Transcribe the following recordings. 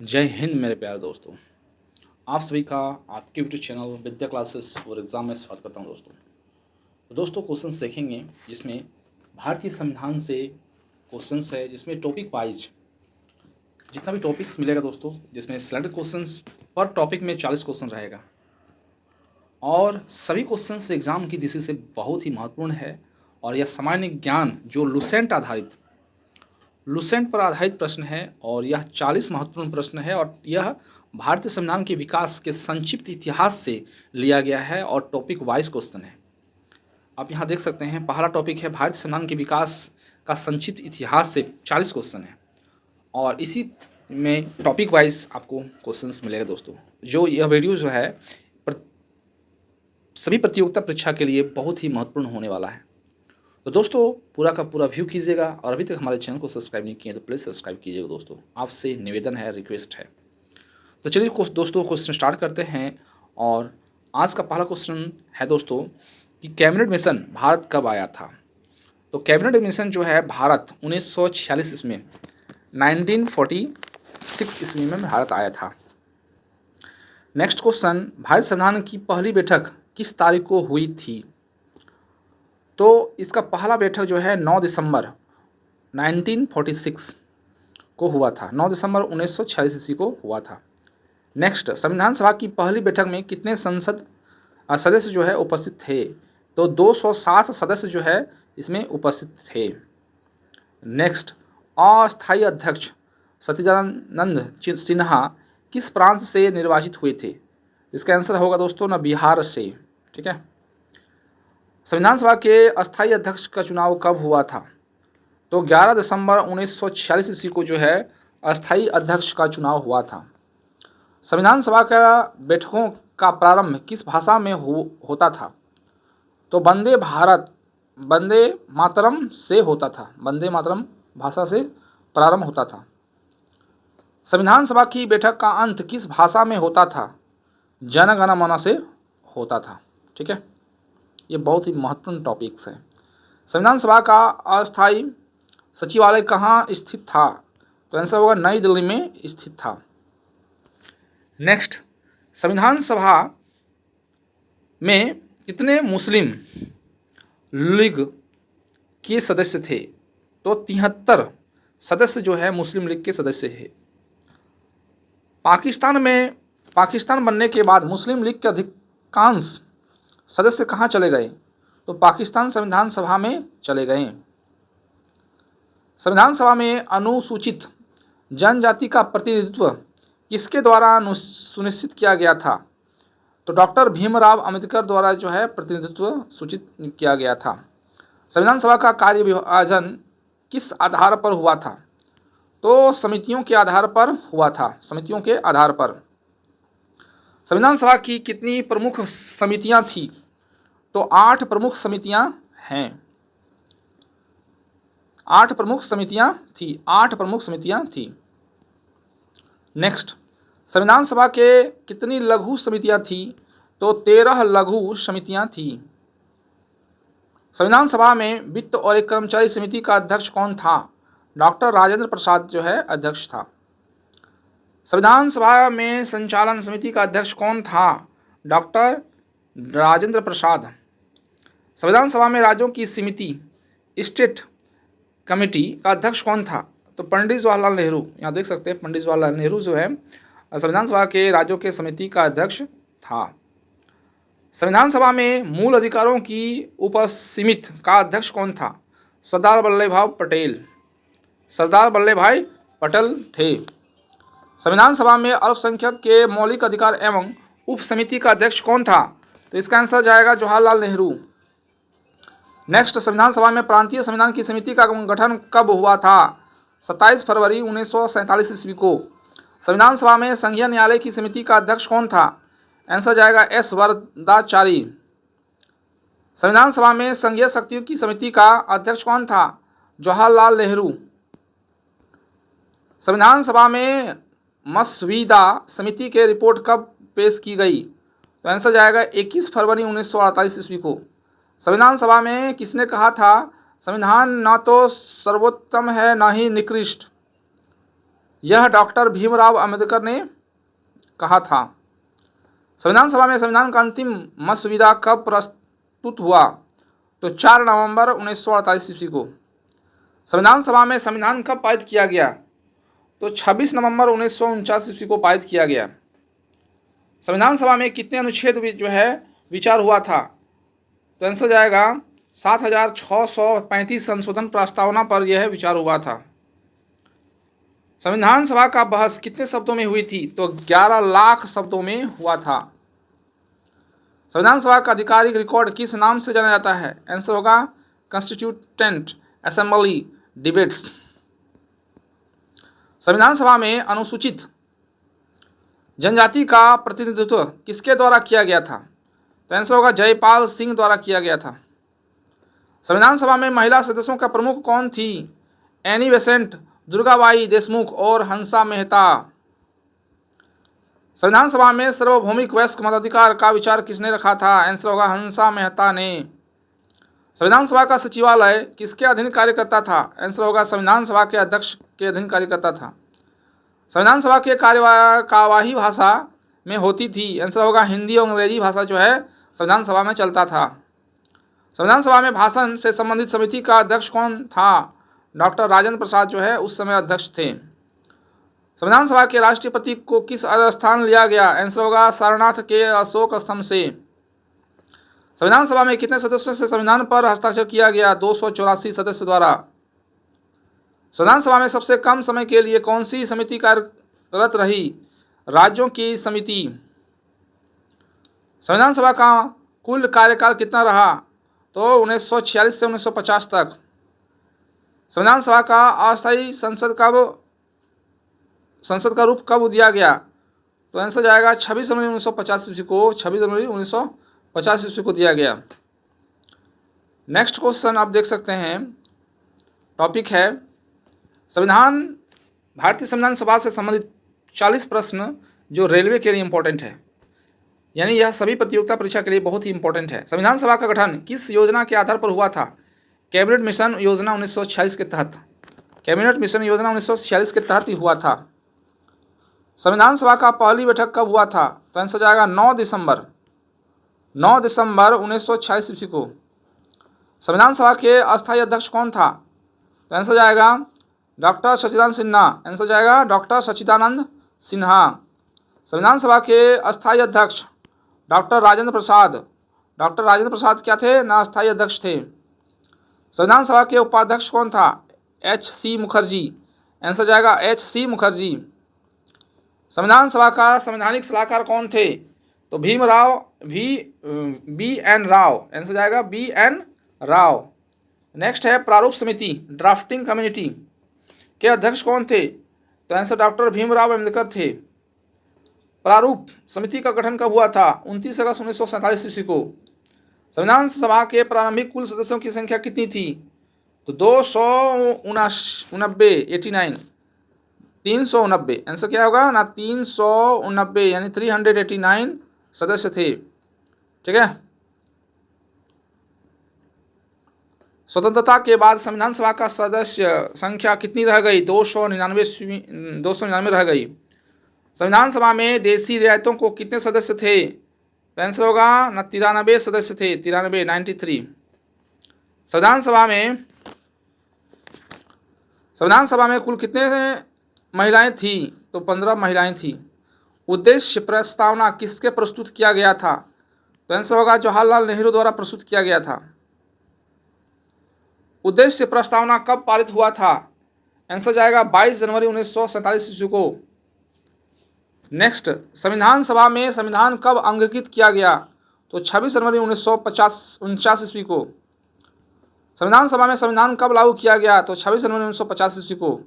जय हिंद मेरे प्यारे दोस्तों। आप सभी का आपके यूट्यूब चैनल विद्या क्लासेस और एग्ज़ाम में स्वागत करता हूं दोस्तों क्वेश्चंस देखेंगे जिसमें भारतीय संविधान से क्वेश्चंस है, जिसमें टॉपिक वाइज जितना भी टॉपिक्स मिलेगा दोस्तों, जिसमें सिलेक्टेड क्वेश्चंस पर टॉपिक में 40 क्वेश्चन रहेगा और सभी क्वेश्चंस एग्ज़ाम की दृष्टि से बहुत ही महत्वपूर्ण है। और यह सामान्य ज्ञान जो लुसेंट पर आधारित प्रश्न है और यह 40 महत्वपूर्ण प्रश्न है और यह भारतीय संविधान के विकास के संक्षिप्त इतिहास से लिया गया है और टॉपिक वाइज क्वेश्चन है। आप यहाँ देख सकते हैं, पहला टॉपिक है भारतीय संविधान के विकास का संक्षिप्त इतिहास से 40 क्वेश्चन है और इसी में टॉपिक वाइज आपको क्वेश्चंस मिलेगा दोस्तों। जो यह वीडियो जो है सभी प्रतियोगिता परीक्षा के लिए बहुत ही महत्वपूर्ण होने वाला है। तो दोस्तों पूरा का पूरा व्यू कीजिएगा और अभी तक हमारे चैनल को सब्सक्राइब नहीं किए तो प्लीज़ सब्सक्राइब कीजिएगा दोस्तों, आपसे निवेदन है, रिक्वेस्ट है। तो चलिए दोस्तों क्वेश्चन स्टार्ट करते हैं। और आज का पहला क्वेश्चन है दोस्तों कि कैबिनेट मिशन भारत कब आया था। तो कैबिनेट मिशन जो है भारत 1946 ईस्वी में 1946 ईस्वी में भारत आया था। नेक्स्ट क्वेश्चन, भारत संविधान की पहली बैठक किस तारीख को हुई थी। तो इसका पहला बैठक जो है 9 दिसंबर 1946 को हुआ था। 9 दिसंबर 1946 ईस्वी को हुआ था। नेक्स्ट, संविधान सभा की पहली बैठक में कितने संसद सदस्य जो है उपस्थित थे। तो 207 सदस्य जो है इसमें उपस्थित थे। नेक्स्ट, अस्थायी अध्यक्ष सत्यजानंद सिन्हा किस प्रांत से निर्वाचित हुए थे। इसका आंसर होगा दोस्तों ना बिहार से। ठीक है। संविधान सभा के अस्थायी अध्यक्ष का चुनाव कब हुआ था। तो 11 दिसंबर 1946 ईस्वी को जो है अस्थायी अध्यक्ष का चुनाव हुआ था। संविधान सभा का बैठकों का प्रारंभ किस भाषा में होता था। तो वंदे मातरम से होता था। वंदे मातरम भाषा से प्रारंभ होता था। संविधान सभा की बैठक का अंत किस भाषा में होता था। जन गण मन से होता था। ठीक है, ये बहुत ही महत्वपूर्ण टॉपिक्स है। संविधान सभा का अस्थायी सचिवालय कहाँ स्थित था। तो आंसर होगा नई दिल्ली में स्थित था। नेक्स्ट, संविधान सभा में कितने मुस्लिम लीग के सदस्य थे। तो 73 सदस्य जो है मुस्लिम लीग के सदस्य है। पाकिस्तान बनने के बाद मुस्लिम लीग के अधिकांश सदस्य कहाँ चले गए। तो पाकिस्तान संविधान सभा में चले गए। संविधान सभा में अनुसूचित जनजाति का प्रतिनिधित्व किसके द्वारा सुनिश्चित किया गया था। तो डॉक्टर भीमराव अंबेडकर द्वारा जो है प्रतिनिधित्व सूचित किया गया था। संविधान सभा का कार्य विभाजन किस आधार पर हुआ था। तो समितियों के आधार पर हुआ था। समितियों के आधार पर। संविधान सभा की कितनी प्रमुख समितियां थी। तो 8 प्रमुख समितियां हैं। 8 प्रमुख समितियां थी। नेक्स्ट, संविधान सभा के कितनी लघु समितियां थी। तो 13 लघु समितियां थी। संविधान सभा में वित्त और एक कर्मचारी समिति का अध्यक्ष कौन था। डॉक्टर राजेंद्र प्रसाद जो है अध्यक्ष था। संविधान सभा में संचालन समिति का अध्यक्ष कौन था। डॉक्टर राजेंद्र प्रसाद। संविधान सभा में राज्यों की समिति स्टेट कमेटी का अध्यक्ष कौन था। तो पंडित जवाहरलाल नेहरू। यहाँ देख सकते हैं पंडित जवाहरलाल नेहरू जो है संविधान सभा के राज्यों के समिति का अध्यक्ष था। संविधान सभा में मूल अधिकारों की उपसमिति का अध्यक्ष कौन था। सरदार वल्लभ भाई पटेल थे। संविधान सभा में अल्पसंख्यक के मौलिक अधिकार एवं उप समिति का अध्यक्ष कौन था। तो इसका आंसर जाएगा जवाहरलाल नेहरू। नेक्स्ट, संविधान सभा में प्रांतीय संविधान की समिति का गठन कब हुआ था। 27 फरवरी 1947 ईस्वी को। संविधान सभा में संघीय न्यायालय की समिति का अध्यक्ष कौन था। आंसर जाएगा एस वरदाचारी। संविधान सभा में संघीय शक्तियों की समिति का अध्यक्ष कौन था। जवाहरलाल नेहरू। संविधान सभा में मसवीदा समिति के रिपोर्ट कब पेश की गई। तो आंसर जाएगा 21 फरवरी 1948 ईस्वी को। संविधान सभा में किसने कहा था, संविधान न तो सर्वोत्तम है न ही निकृष्ट। यह डॉक्टर भीमराव अंबेडकर ने कहा था। संविधान सभा में संविधान का अंतिम मसविदा कब प्रस्तुत हुआ? तो 4 नवंबर 1948 ईस्वी को। संविधान सभा में संविधान कब पारित किया गया? तो 26 नवंबर 1949 ईस्वी को पारित किया गया। संविधान सभा में कितने अनुच्छेद जो है विचार हुआ था? तो आंसर जाएगा 7635 संशोधन प्रस्तावना पर यह विचार हुआ था। संविधान सभा का बहस कितने शब्दों में हुई थी? तो 11 लाख शब्दों में हुआ था। संविधान सभा का आधिकारिक रिकॉर्ड किस नाम से जाना जाता है? आंसर होगा कॉन्स्टिट्यूटेंट असेंबली डिबेट्स। संविधान सभा में अनुसूचित जनजाति का प्रतिनिधित्व किसके द्वारा किया गया था? तो आंसर होगा जयपाल सिंह द्वारा किया गया था। संविधान सभा में महिला सदस्यों का प्रमुख कौन थी? एनी बेसेंट, दुर्गाबाई देशमुख और हंसा मेहता। संविधान सभा में सार्वभौमिक वयस्क मताधिकार का विचार किसने रखा था? आंसर होगा हंसा मेहता ने। संविधान सभा का सचिवालय किसके अधीन कार्य करता था? आंसर होगा संविधान सभा के अध्यक्ष के अधीन कार्य करता था। संविधान सभा के कार्यवाही भाषा में होती थी? आंसर होगा हिंदी और अंग्रेजी भाषा जो है संविधान सभा में चलता था। संविधान सभा में भाषण से संबंधित समिति का अध्यक्ष कौन था? डॉक्टर राजेंद्र प्रसाद जो है उस समय अध्यक्ष थे। संविधान सभा के राष्ट्रीय प्रतीक को किस स्थान लिया गया? आंसर होगा सारनाथ के अशोक स्तंभ से। संविधान सभा में कितने सदस्यों से संविधान पर हस्ताक्षर किया गया? 284 सदस्य द्वारा। संविधान सभा में सबसे कम समय के लिए कौन सी समिति कार्यरत रही? राज्यों की समिति। संविधान सभा का कुल कार्यकाल कितना रहा? तो 1946 से 1950 तक। संविधान सभा का अस्थायी संसद का रूप कब दिया गया? तो आंसर जाएगा 26 जनवरी 1950 ईस्वी को। 26 जनवरी 1950 ईस्वी को दिया गया। नेक्स्ट क्वेश्चन आप देख सकते हैं, टॉपिक है भारतीय संविधान सभा से संबंधित 40 प्रश्न जो रेलवे के लिए इंपॉर्टेंट है, यानी यह सभी प्रतियोगिता परीक्षा के लिए बहुत ही इंपॉर्टेंट है। संविधान सभा का गठन किस योजना के आधार पर हुआ था? कैबिनेट मिशन योजना 1946 के तहत। कैबिनेट मिशन योजना 1946 के तहत ही हुआ था। संविधान सभा का पहली बैठक कब हुआ था? तो आंसर जाएगा 9 दिसंबर 1946 ईस्वी को। संविधान सभा के अस्थायी अध्यक्ष कौन था? तो आंसर जाएगा डॉक्टर सच्चिदानंद सिन्हा। आंसर जाएगा डॉक्टर सच्चिदानंद सिन्हा। संविधान सभा के अस्थायी अध्यक्ष डॉक्टर राजेंद्र प्रसाद। डॉक्टर राजेंद्र प्रसाद क्या थे? ना अस्थायी अध्यक्ष थे। संविधान सभा के उपाध्यक्ष कौन था? H.C. मुखर्जी। आंसर जाएगा H.C. मुखर्जी। संविधान सभा का संवैधानिक सलाहकार कौन थे? तो B.N. राव। आंसर जाएगा B.N. राव। नेक्स्ट है प्रारूप समिति, ड्राफ्टिंग कम्युनिटी के अध्यक्ष कौन थे? तो आंसर डॉक्टर भीमराव अम्बेडकर थे। प्रारूप समिति का गठन कब हुआ था? 29 अगस्त 1947 ईस्वी को। संविधान सभा के प्रारंभिक कुल सदस्यों की संख्या कितनी थी? तो 289 89 390। आंसर क्या होगा ना 390, यानी 389 सदस्य थे। ठीक है। स्वतंत्रता के बाद संविधान सभा का सदस्य संख्या कितनी रह गई? 299 रह गई। संविधान सभा में देशी रियायतों को कितने सदस्य थे? तो आंसर होगा ना 93 सदस्य थे। 93 संविधान सभा में कुल कितने महिलाएं थी? तो 15 महिलाएं थी। उद्देश्य प्रस्तावना किसके प्रस्तुत किया गया था? तो आंसर होगा जवाहरलाल नेहरू द्वारा प्रस्तुत किया गया था। उद्देश्य प्रस्तावना कब पारित हुआ था? आंसर जाएगा 22 जनवरी 1947 ईस्वी को। नेक्स्ट, संविधान सभा में संविधान कब अंगीकृत किया गया? तो 26 जनवरी 1949 ईस्वी को। संविधान सभा में संविधान कब लागू किया गया? तो 26 जनवरी 1950 ईस्वी को।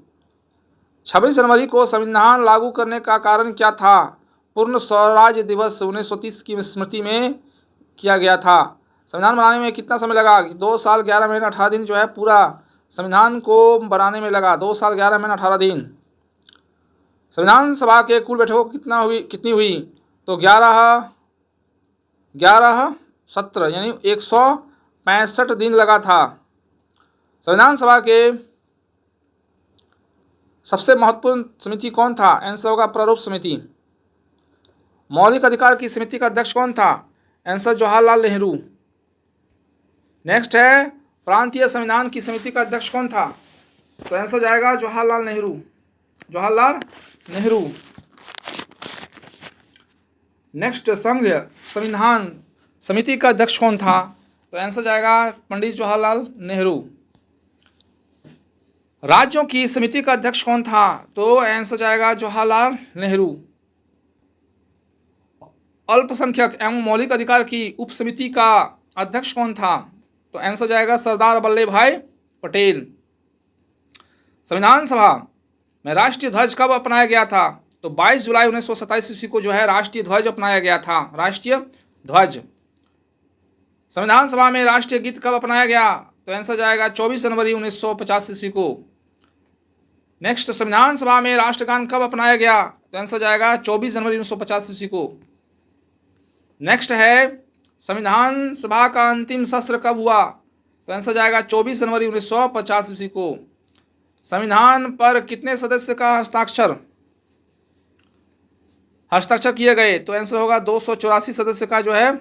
26 जनवरी को संविधान लागू करने का कारण क्या था? पूर्ण स्वराज्य दिवस 1930 की स्मृति में किया गया था। संविधान बनाने में कितना समय लगा? 2 साल 11 महीने 18 दिन जो है पूरा संविधान को बनाने में लगा। 2 साल 11 महीने 18 दिन। संविधान सभा के कुल बैठकों कितनी हुई? तो 11 सत्र, यानी 165 दिन लगा था। संविधान सभा के सबसे महत्वपूर्ण समिति कौन था? आंसर होगा प्रारूप समिति। मौलिक अधिकार की समिति का अध्यक्ष कौन था? आंसर जवाहरलाल नेहरू। नेक्स्ट है प्रांतीय संविधान की समिति का अध्यक्ष कौन था? तो आंसर जाएगा जवाहरलाल नेहरू। जवाहरलाल नेहरू। नेक्स्ट संघ संविधान समिति का अध्यक्ष कौन था? तो आंसर जाएगा पंडित जवाहरलाल नेहरू। राज्यों की समिति का अध्यक्ष कौन था? तो आंसर जाएगा जवाहरलाल नेहरू। अल्पसंख्यक एवं मौलिक अधिकार की उप समिति का अध्यक्ष कौन था? तो आंसर जाएगा सरदार वल्लभ भाई पटेल। संविधान सभा में राष्ट्रीय ध्वज कब अपनाया गया था? तो 22 जुलाई 1927 ईस्वी को जो है राष्ट्रीय ध्वज अपनाया गया था। राष्ट्रीय ध्वज। संविधान सभा में राष्ट्रीय गीत कब अपनाया गया? तो आंसर जाएगा 24 जनवरी 1950 ईस्वी को। नेक्स्ट संविधान सभा में राष्ट्रगान कब अपनाया गया? तो आंसर जाएगा 24 जनवरी 1950 ईस्वी को। नेक्स्ट है संविधान सभा का अंतिम सत्र कब हुआ? तो आंसर जाएगा 24 जनवरी 1950 ईस्वी को। संविधान पर कितने सदस्य का हस्ताक्षर किए गए? तो आंसर होगा 284 सदस्य का जो है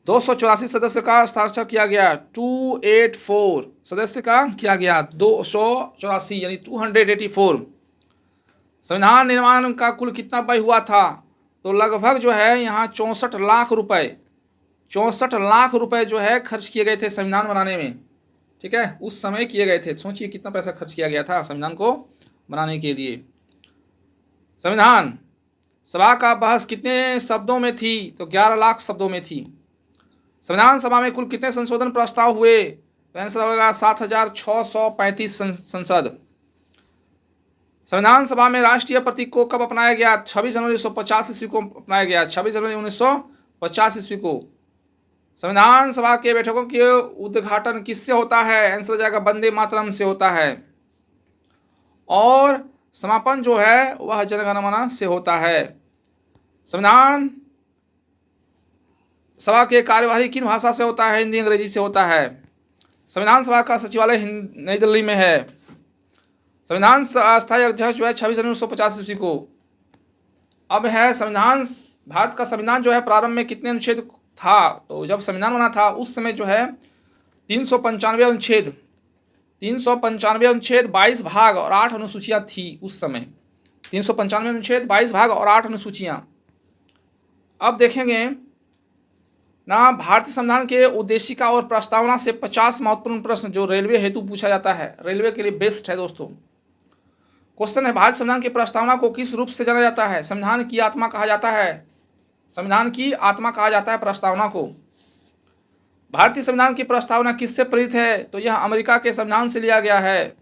284 सदस्य का हस्ताक्षर किया गया। 284 सदस्य का किया गया 284 यानी 284। संविधान निर्माण का कुल कितना व्यय हुआ था? तो लगभग जो है यहाँ 64 लाख रुपए जो है खर्च किए गए थे संविधान बनाने में। ठीक है, उस समय किए गए थे। सोचिए कितना पैसा खर्च किया गया था संविधान को बनाने के लिए। संविधान सभा का बहस कितने शब्दों में थी? तो 11 लाख शब्दों में थी। संविधान सभा में कुल कितने संशोधन प्रस्ताव हुए? तो आंसर होगा 7635 संसद। संविधान सभा में राष्ट्रीय प्रतीक को कब अपनाया गया? 26 जनवरी 1950 ईस्वी को अपनाया गया। 26 जनवरी 1950 ईस्वी को। संविधान सभा के बैठकों के उद्घाटन किससे होता है? आंसर जाएगा वंदे मातरम से होता है। और समापन जो है वह जनगणमन से होता है। संविधान सभा के कार्यवाही किन भाषा से होता है? हिंदी अंग्रेजी से होता है। संविधान सभा का सचिवालय नई दिल्ली में है। संविधान अस्थायी अध्यक्ष जो है 26 जनवरी 1950 ईस्वी को। अब है संविधान भारत का संविधान जो है प्रारंभ में कितने अनुच्छेद था? तो जब संविधान बना था उस समय जो है 395 अनुच्छेद 22 भाग और 8 अनुसूचियां थी उस समय। 395 अनुच्छेद 22 भाग और 8 अनुसूचियां। अब देखेंगे ना भारतीय संविधान के उद्देशिका और प्रस्तावना से 50 महत्वपूर्ण प्रश्न जो रेलवे हेतु पूछा जाता है। रेलवे के लिए बेस्ट है दोस्तों। क्वेश्चन है भारतीय संविधान की प्रस्तावना को किस रूप से जाना जाता है? संविधान की आत्मा कहा जाता है। संविधान की आत्मा कहा जाता है प्रस्तावना को। भारतीय संविधान की प्रस्तावना किससे प्रेरित है? तो यह अमेरिका के संविधान से लिया गया है।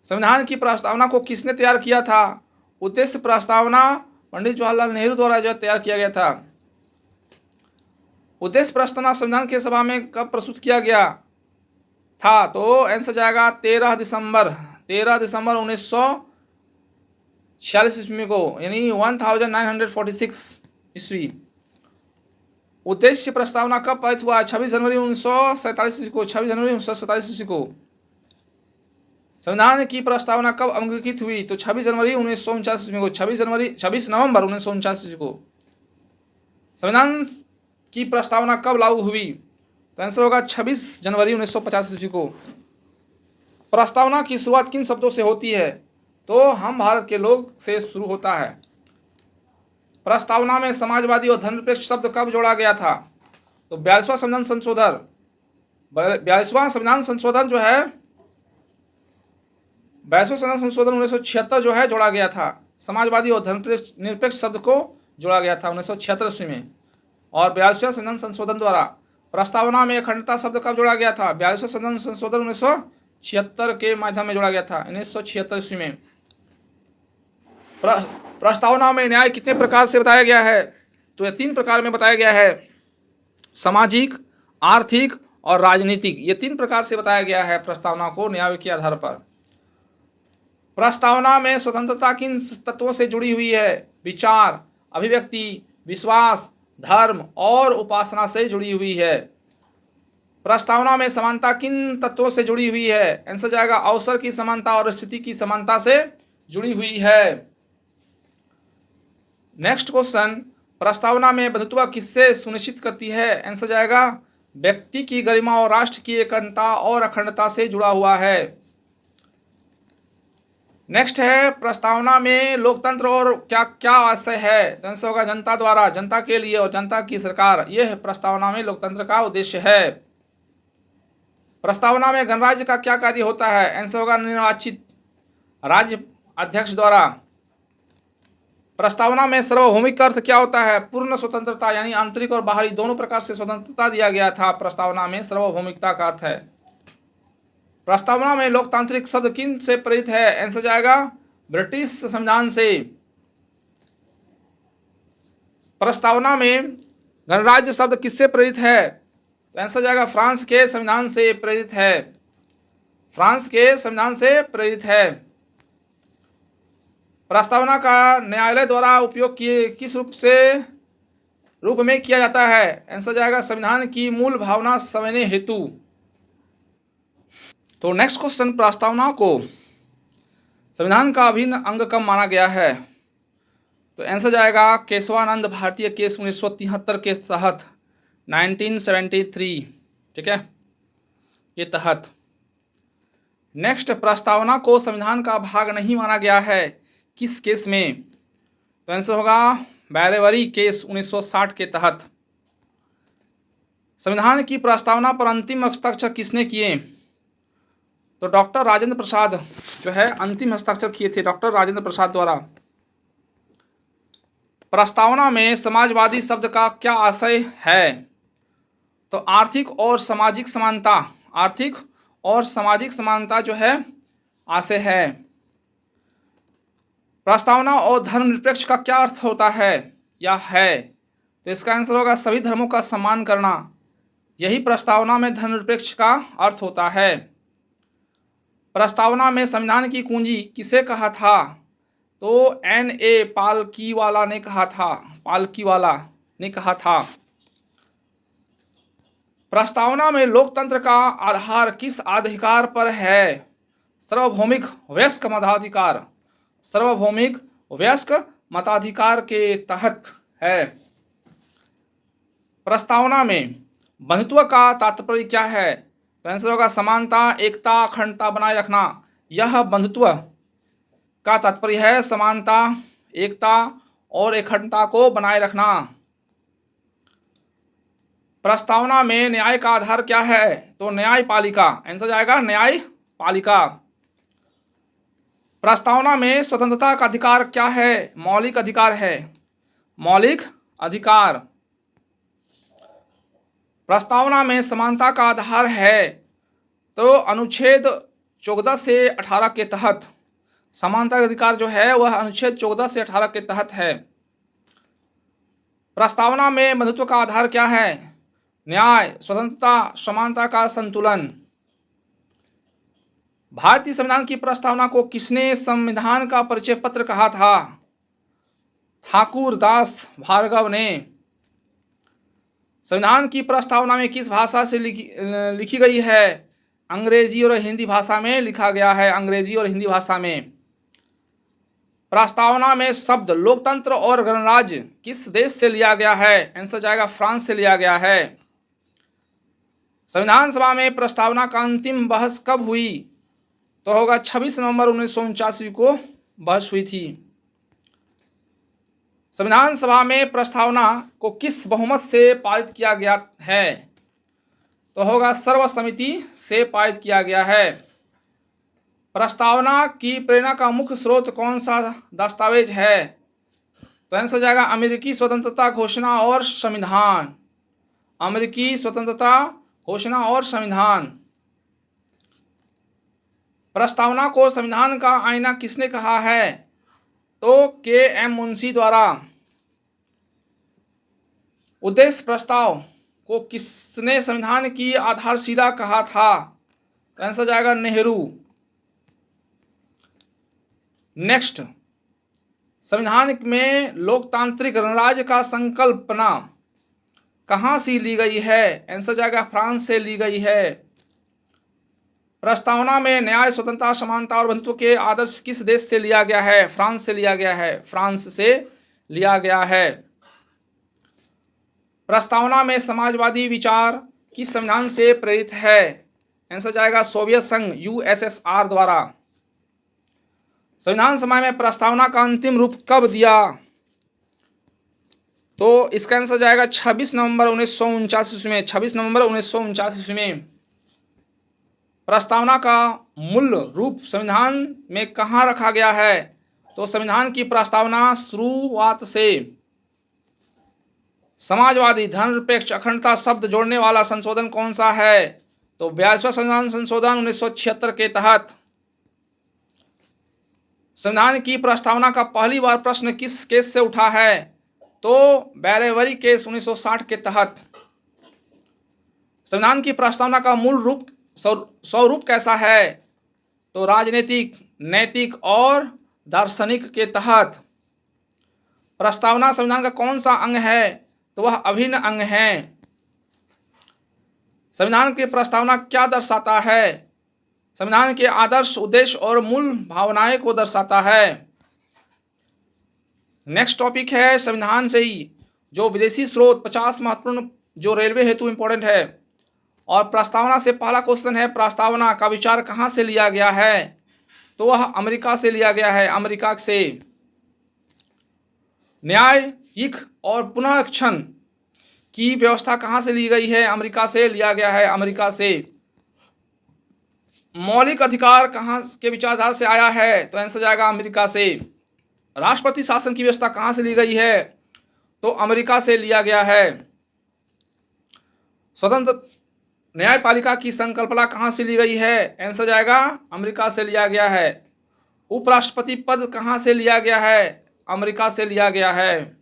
संविधान की प्रस्तावना को किसने तैयार किया था? उद्देश्य प्रस्तावना पंडित जवाहरलाल नेहरू द्वारा जो तैयार किया गया था। उद्देश्य प्रस्तावना संविधान के सभा में कब प्रस्तुत किया गया था? तो आंसर जाएगा 13 दिसंबर 1946 ईस्वी को, यानी 1946 ईस्वी। उद्देश्य प्रस्तावना कब पारित हुआ? 26 जनवरी 1947 ईस्वी को। 26 जनवरी 1947 ईस्वी को। संविधान की प्रस्तावना कब अंगीकृत हुई? तो 26 जनवरी 1949 ईस्वी को। 26 नवंबर 1949 ईस्वी को। संविधान की प्रस्तावना कब लागू हुई? तो आंसर होगा 26 जनवरी 1950 ईस्वी को। प्रस्तावना की शुरुआत किन शब्दों से होती है? तो हम भारत के लोग से शुरू होता है। प्रस्तावना में समाजवादी और धर्मनिरपेक्ष शब्द कब जोड़ा गया था? तो 42वां संविधान संशोधन 42वां संविधान संशोधन जो है 22वां संविधान संशोधन 1976 जो है जोड़ा गया था। समाजवादी और धर्मनिरपेक्ष शब्द को जोड़ा गया था 1976 ईस्वी में। और 42वां संविधान संशोधन द्वारा प्रस्तावना में अखंडता शब्द कब जोड़ा गया था? 42वां संविधान संशोधन 1976 के माध्यम में जोड़ा गया था 1976 ईस्वी में। प्रस्तावना में न्याय कितने प्रकार से बताया गया है? तो यह 3 प्रकार में बताया गया है। सामाजिक, आर्थिक और राजनीतिक, ये 3 प्रकार से बताया गया है प्रस्तावना को न्याय के आधार पर। प्रस्तावना में स्वतंत्रता किन तत्वों से जुड़ी हुई है? विचार, अभिव्यक्ति, विश्वास, धर्म और उपासना से जुड़ी हुई है। प्रस्तावना में समानता किन तत्वों से जुड़ी हुई है? आंसर जाएगा अवसर की समानता और स्थिति की समानता से जुड़ी हुई है। नेक्स्ट क्वेश्चन, प्रस्तावना में बंधुत्व किससे सुनिश्चित करती है? आंसर जाएगा व्यक्ति की गरिमा और राष्ट्र की एकता और अखंडता से जुड़ा हुआ है। नेक्स्ट है, प्रस्तावना में लोकतंत्र और क्या क्या आशय है? तो आंसर होगा जनता द्वारा, जनता के लिए और जनता की सरकार, यह प्रस्तावना में लोकतंत्र का उद्देश्य है। प्रस्तावना में गणराज्य का क्या कार्य होता है? आंसर होगा निर्वाचित राज्य अध्यक्ष द्वारा। प्रस्तावना में सार्वभौमिक अर्थ क्या होता है? पूर्ण स्वतंत्रता, यानी आंतरिक और बाहरी दोनों प्रकार से स्वतंत्रता दिया गया था। प्रस्तावना में सार्वभौमिकता का अर्थ है। प्रस्तावना में लोकतांत्रिक शब्द किन से प्रेरित है? आंसर जाएगा ब्रिटिश संविधान से। प्रस्तावना में गणराज्य शब्द किससे प्रेरित है? तो आंसर जाएगा फ्रांस के संविधान से प्रेरित है। फ्रांस के संविधान से प्रेरित है। प्रस्तावना का न्यायालय द्वारा उपयोग किस रूप में किया जाता है? आंसर जाएगा संविधान की मूल भावना समझने हेतु। तो नेक्स्ट क्वेश्चन, प्रस्तावना को संविधान का अभिन्न अंग कब माना गया है? तो आंसर जाएगा केशवानंद भारतीय केस 1973 के तहत 1973, ठीक है, के तहत। नेक्स्ट, प्रस्तावना को संविधान का भाग नहीं माना गया है, किस केस में? तो आंसर होगा बैरेवरी केस 1960 के तहत। संविधान की प्रस्तावना पर अंतिम हस्ताक्षर किसने किए? तो डॉक्टर राजेंद्र प्रसाद जो है अंतिम हस्ताक्षर किए थे, डॉक्टर राजेंद्र प्रसाद द्वारा। प्रस्तावना में समाजवादी शब्द का क्या आशय है? तो आर्थिक और सामाजिक समानता, आर्थिक और सामाजिक समानता जो है आशय है। प्रस्तावना और धर्मनिरपेक्ष का क्या अर्थ होता है या है? तो इसका आंसर होगा सभी धर्मों का सम्मान करना, यही प्रस्तावना में धर्मनिरपेक्ष का अर्थ होता है। प्रस्तावना में संविधान की कुंजी किसे कहा था? तो N.A. पालकीवाला ने कहा था, पालकीवाला ने कहा था। प्रस्तावना में लोकतंत्र का आधार किस अधिकार पर है? सार्वभौमिक वयस्क मताधिकार, सार्वभौमिक वयस्क मताधिकार के तहत है। प्रस्तावना में बंधुत्व का तात्पर्य क्या है? तो आंसर होगा समानता, एकता, अखंडता बनाए रखना, यह बंधुत्व का तात्पर्य है। समानता, एकता और अखंडता को बनाए रखना। प्रस्तावना में न्याय का आधार क्या है? तो न्यायपालिका, आंसर जाएगा न्यायपालिका। प्रस्तावना में स्वतंत्रता का अधिकार क्या है? मौलिक अधिकार है, मौलिक अधिकार। प्रस्तावना में समानता का आधार है, तो अनुच्छेद 14 से 18 के तहत समानता का अधिकार जो है वह अनुच्छेद 14 से 18 के तहत है। प्रस्तावना में बंधुत्व का आधार क्या है? न्याय, स्वतंत्रता, समानता का संतुलन। भारतीय संविधान की प्रस्तावना को किसने संविधान का परिचय पत्र कहा था? ठाकुर दास भार्गव ने। संविधान की प्रस्तावना में किस भाषा से लिखी गई है? अंग्रेजी और हिंदी भाषा में लिखा गया है, अंग्रेजी और हिंदी भाषा में। प्रस्तावना में शब्द लोकतंत्र और गणराज्य किस देश से लिया गया है? आंसर जाएगा फ्रांस से लिया गया है। संविधान सभा में प्रस्तावना का अंतिम बहस कब हुई? तो होगा 26 नवंबर 1949 को बहस हुई थी। संविधान सभा में प्रस्तावना को किस बहुमत से पारित किया गया है? तो होगा सर्वसम्मति से पारित किया गया है। प्रस्तावना की प्रेरणा का मुख्य स्रोत कौन सा दस्तावेज है? तो आंसर जाएगा अमेरिकी स्वतंत्रता घोषणा और संविधान, अमेरिकी स्वतंत्रता घोषणा और संविधान। प्रस्तावना को संविधान का आईना किसने कहा है? तो K.M. मुंशी द्वारा। उद्देश्य प्रस्ताव को किसने संविधान की आधारशिला कहा था? तो आंसर जाएगा नेहरू। नेक्स्ट, संविधान में लोकतांत्रिक गणराज्य का संकल्पना कहाँ से ली गई है? आंसर जाएगा फ्रांस से ली गई है। प्रस्तावना में न्याय, स्वतंत्रता, समानता और बंधुत्व के आदर्श किस देश से लिया गया है? फ्रांस से लिया गया है। फ्रांस से लिया गया है। प्रस्तावना में समाजवादी विचार किस संविधान से प्रेरित है? आंसर जाएगा सोवियत संघ यूएसएसआर द्वारा। संविधान सभा में प्रस्तावना का अंतिम रूप कब दिया? तो इसका आंसर जाएगा 26 नवंबर 1949 ईस्वी में। 26 नवंबर 1949 ईस्वी में। प्रस्तावना का मूल रूप संविधान में कहाँ रखा गया है? तो संविधान की प्रस्तावना शुरुआत से समाजवादी, धर्मनिरपेक्ष, अखंडता शब्द जोड़ने वाला संशोधन कौन सा है? तो 42वां संविधान संशोधन 1976 के तहत। संविधान की प्रस्तावना का पहली बार प्रश्न किस केस से उठा है? तो बैरेवरी केस 1960 के तहत। संविधान की प्रस्तावना का मूल रूप स्वरूप कैसा है? तो राजनीतिक, नैतिक और दार्शनिक के तहत। प्रस्तावना संविधान का कौन सा अंग है? तो वह अभिन्न अंग है। संविधान की प्रस्तावना क्या दर्शाता है? संविधान के आदर्श, उद्देश्य और मूल भावनाएं को दर्शाता है। नेक्स्ट टॉपिक है संविधान से ही जो विदेशी स्रोत 50 महत्वपूर्ण जो रेलवे हेतु इंपॉर्टेंट है। और प्रस्तावना से पहला क्वेश्चन है, प्रस्तावना का विचार कहाँ से लिया गया है? तो वह अमेरिका से लिया गया है। अमेरिका से। न्यायिक और पुनर्क्षण की व्यवस्था कहाँ से ली गई है? अमेरिका से लिया गया है। अमेरिका से। मौलिक अधिकार कहाँ के विचारधारा से आया है? तो आंसर जाएगा अमेरिका से। राष्ट्रपति शासन की व्यवस्था कहाँ से ली गई है? तो अमेरिका से लिया गया है। स्वतंत्र न्यायपालिका की संकल्पना कहाँ से ली गई है? आंसर जाएगा अमेरिका से लिया गया है। उपराष्ट्रपति पद कहाँ से लिया गया है? अमेरिका से लिया गया है।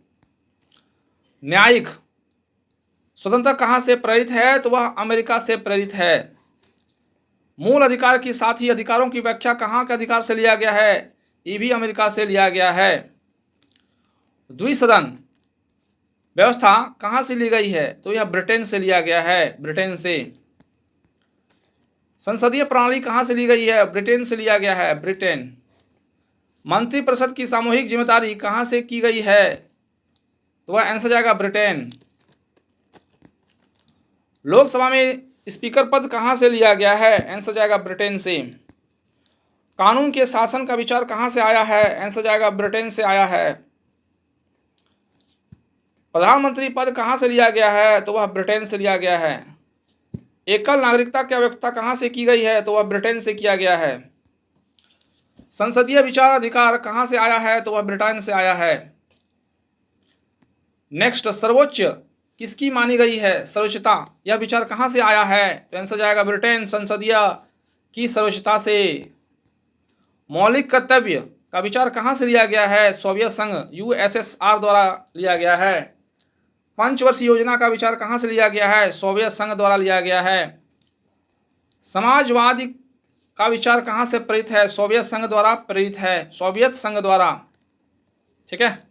न्यायिक स्वतंत्रता कहाँ से प्रेरित है? तो वह अमेरिका से प्रेरित है। मूल अधिकार के साथ ही अधिकारों की व्याख्या कहाँ के अधिकार से लिया गया है? ये भी अमेरिका से लिया गया है। द्विसदन व्यवस्था कहाँ से ली गई है? तो यह ब्रिटेन से लिया गया है। ब्रिटेन से। संसदीय प्रणाली कहाँ से ली गई है? ब्रिटेन से लिया गया है। ब्रिटेन। मंत्रिपरिषद की सामूहिक जिम्मेदारी कहाँ से की गई है? तो वह आंसर जाएगा ब्रिटेन। लोकसभा में स्पीकर पद कहाँ से लिया गया है? आंसर जाएगा ब्रिटेन से। कानून के शासन का विचार कहाँ से आया है? आंसर जाएगा ब्रिटेन से आया है। प्रधानमंत्री पद कहाँ से लिया गया है? तो वह ब्रिटेन से लिया गया है। एकल नागरिकता की व्यवस्था कहाँ से की गई है? तो वह ब्रिटेन से किया गया है। संसदीय विचार अधिकार कहाँ से आया है? तो वह ब्रिटेन से आया है। नेक्स्ट, सर्वोच्च किसकी मानी गई है? सर्वोच्चता यह विचार कहाँ से आया है? तो आंसर जाएगा ब्रिटेन। संसदीय की सर्वोच्चता से। मौलिक कर्तव्य का विचार कहाँ से लिया गया है? सोवियत संघ यूएसएसआर द्वारा लिया गया है। पंचवर्षीय योजना का विचार कहाँ से लिया गया है? सोवियत संघ द्वारा लिया गया है। समाजवादी का विचार कहाँ से प्रेरित है? सोवियत संघ द्वारा प्रेरित है। सोवियत संघ द्वारा। ठीक है।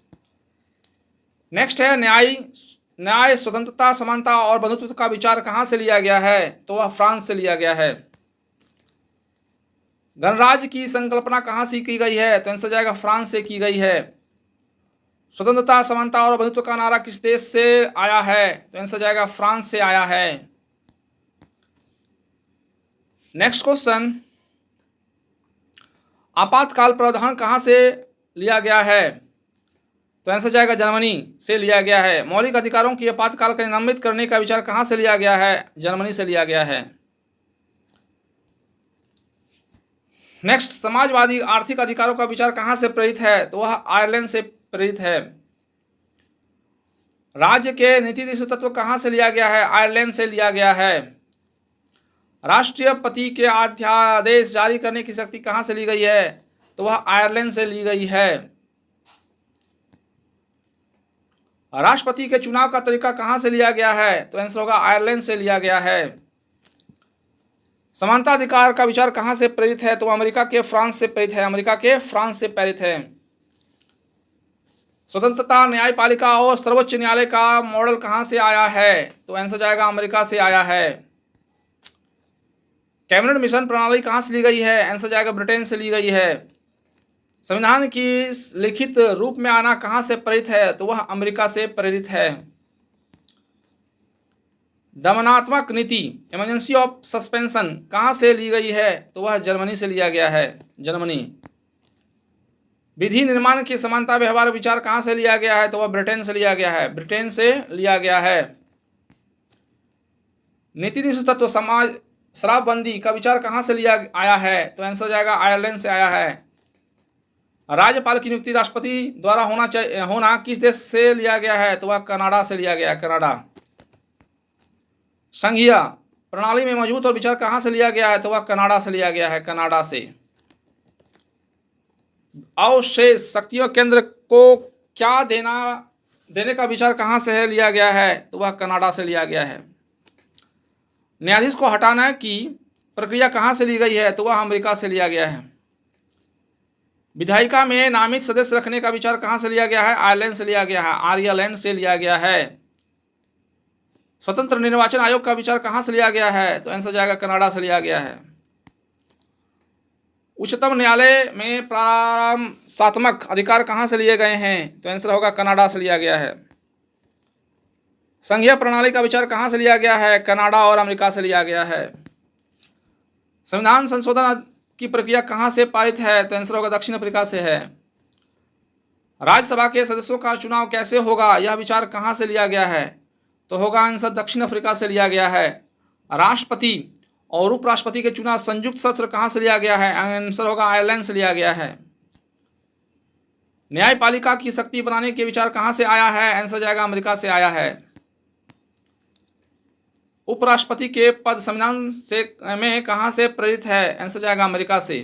नेक्स्ट है न्याय, स्वतंत्रता, समानता और बंधुत्व का विचार कहाँ से लिया गया है? तो वह फ्रांस से लिया गया है। गणराज्य की संकल्पना कहाँ से की गई है? तो आंसर जाएगा फ्रांस से की गई है। स्वतंत्रता, समानता और बंधुत्व का नारा किस देश से आया है? तो आंसर जाएगा फ्रांस से आया है। नेक्स्ट क्वेश्चन, आपातकाल प्रावधान कहाँ से लिया गया है? तो आंसर जाएगा जर्मनी से लिया गया है। मौलिक अधिकारों की आपातकाल का निलंबित करने का विचार कहाँ से लिया गया है? जर्मनी से लिया गया है। नेक्स्ट, समाजवादी आर्थिक अधिकारों का विचार कहाँ से प्रेरित है? तो वह आयरलैंड से प्रेरित है। राज्य के नीति तत्व कहाँ से लिया गया है? आयरलैंड से लिया गया है। राष्ट्रपति के अध्यादेश जारी करने की शक्ति कहाँ से ली गई है? तो वह आयरलैंड से ली गई है। राष्ट्रपति के चुनाव का तरीका कहाँ से लिया गया है? तो आंसर होगा आयरलैंड से लिया गया है। समानता अधिकार का विचार कहाँ से प्रेरित है? तो अमेरिका के फ्रांस से प्रेरित है। अमेरिका के फ्रांस से प्रेरित है। स्वतंत्रता न्यायपालिका और सर्वोच्च न्यायालय का मॉडल कहाँ से आया है? तो आंसर जाएगा अमेरिका से आया है। कैबिनेट मिशन प्रणाली कहाँ से ली गई है? आंसर जाएगा ब्रिटेन से ली गई है। संविधान की लिखित रूप में आना कहाँ से प्रेरित है? तो वह अमेरिका से प्रेरित है। दमनात्मक नीति इमरजेंसी ऑफ सस्पेंशन कहाँ से ली गई है? तो वह जर्मनी से लिया गया है, जर्मनी। विधि निर्माण की समानता व्यवहार विचार कहाँ से लिया गया है? तो वह ब्रिटेन से लिया गया है, ब्रिटेन से लिया गया है। नीति निष्ठ तत्व समाज शराबबंदी का विचार कहाँ से लिया आया है? तो आंसर जाएगा आयरलैंड से आया है। राज्यपाल की नियुक्ति राष्ट्रपति द्वारा होना किस देश से लिया गया है? तो वह कनाडा से लिया गया, कनाडा। संघीय प्रणाली में मजबूत और विचार कहाँ से लिया गया है? तो वह कनाडा से लिया गया है, कनाडा से। अवशेष शक्तियों केंद्र को क्या देने का विचार कहाँ से है लिया गया है? तो वह कनाडा से लिया गया है। न्यायाधीश को हटाना की प्रक्रिया कहाँ से ली गई है? तो वह अमेरिका से लिया गया है। विधायिका में नामित सदस्य रखने का विचार कहाँ से लिया गया है? आयरलैंड से लिया गया है, आयरलैंड से लिया गया है। स्वतंत्र निर्वाचन आयोग का विचार कहाँ से लिया गया है? तो आंसर जाएगा कनाडा से लिया गया है। उच्चतम न्यायालय में प्रारंभात्मक अधिकार कहाँ से लिए गए हैं? तो आंसर होगा कनाडा से लिया गया है। संघीय प्रणाली का विचार कहाँ से लिया गया है? कनाडा और अमेरिका से लिया गया है। संविधान संशोधन की प्रक्रिया कहाँ से पारित है? तो आंसर होगा दक्षिण अफ्रीका से है। राज्यसभा के सदस्यों का चुनाव कैसे होगा? यह विचार कहाँ से लिया गया है? तो होगा आंसर दक्षिण अफ्रीका से लिया गया है। राष्ट्रपति और उपराष्ट्रपति के चुनाव संयुक्त सत्र कहाँ से लिया गया है? आंसर होगा आयरलैंड से लिया गया है। न्यायपालिका की शक्ति बनाने के विचार कहाँ से आया है? आंसर जाएगा अमेरिका से आया है। उपराष्ट्रपति के पद संविधान से में कहाँ से प्रेरित है? आंसर जाएगा अमेरिका से।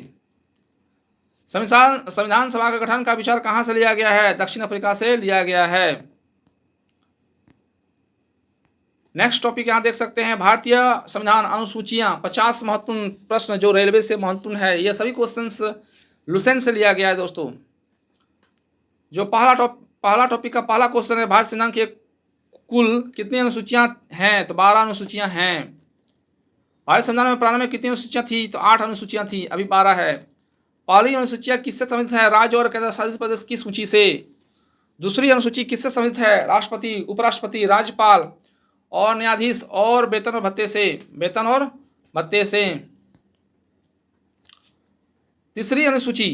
संविधान सभा का गठन का विचार कहाँ से लिया गया है? दक्षिण अफ्रीका से लिया गया है। नेक्स्ट टॉपिक यहाँ देख सकते हैं, भारतीय संविधान अनुसूचियाँ 50 महत्वपूर्ण प्रश्न जो रेलवे से महत्वपूर्ण है। ये सभी क्वेश्चंस लुसेंट से लिया गया है दोस्तों। जो पहला टॉपिक का पहला क्वेश्चन है, भारत संविधान के कुल कितनी अनुसूचियाँ हैं? तो 12 अनुसूचियाँ हैं। भारत संविधान में प्रारंभ में कितनी अनुसूचियाँ थी? तो 8 अनुसूचियाँ थी, अभी 12 है। पहली अनुसूचियाँ किससे संबंधित है? राज्य और केंद्र शासित प्रदेश की सूची से। दूसरी अनुसूची किससे संबंधित है? राष्ट्रपति, उपराष्ट्रपति, राज्यपाल और न्यायाधीश और वेतन और भत्ते से, वेतन और भत्ते से। तीसरी अनुसूची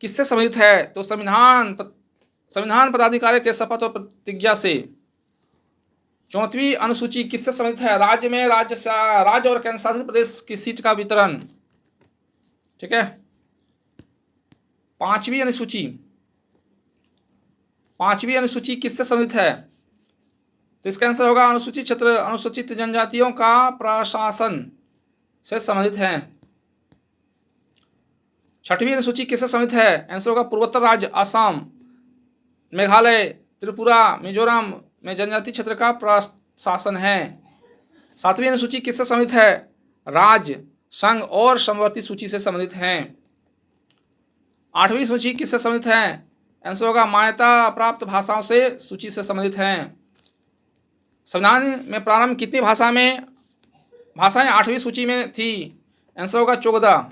किससे संबंधित है? तो संविधान पदाधिकारी के शपथ और प्रतिज्ञा से। चौथी अनुसूची किससे संबंधित है? राज्य में राज्य और केंद्र शासित प्रदेश की सीट का वितरण। ठीक है। पांचवी अनुसूची किससे संबंधित है? तो इसका आंसर होगा अनुसूचित क्षेत्र अनुसूचित जनजातियों का प्रशासन से संबंधित है। छठवीं अनुसूची किससे संबंधित है? आंसर होगा पूर्वोत्तर राज्य असम, मेघालय, त्रिपुरा, मिजोरम में जनजातीय क्षेत्र का प्रशासन है। सातवीं अनुसूची किससे संबंधित है? राज्य, संघ और समवर्ती सूची से संबंधित हैं। आठवीं सूची किससे संबंधित है? आंसर होगा मान्यता प्राप्त भाषाओं से सूची से संबंधित हैं। संविधान में प्रारंभ कितनी भाषाएं 8वीं सूची में थी? आंसर होगा 14।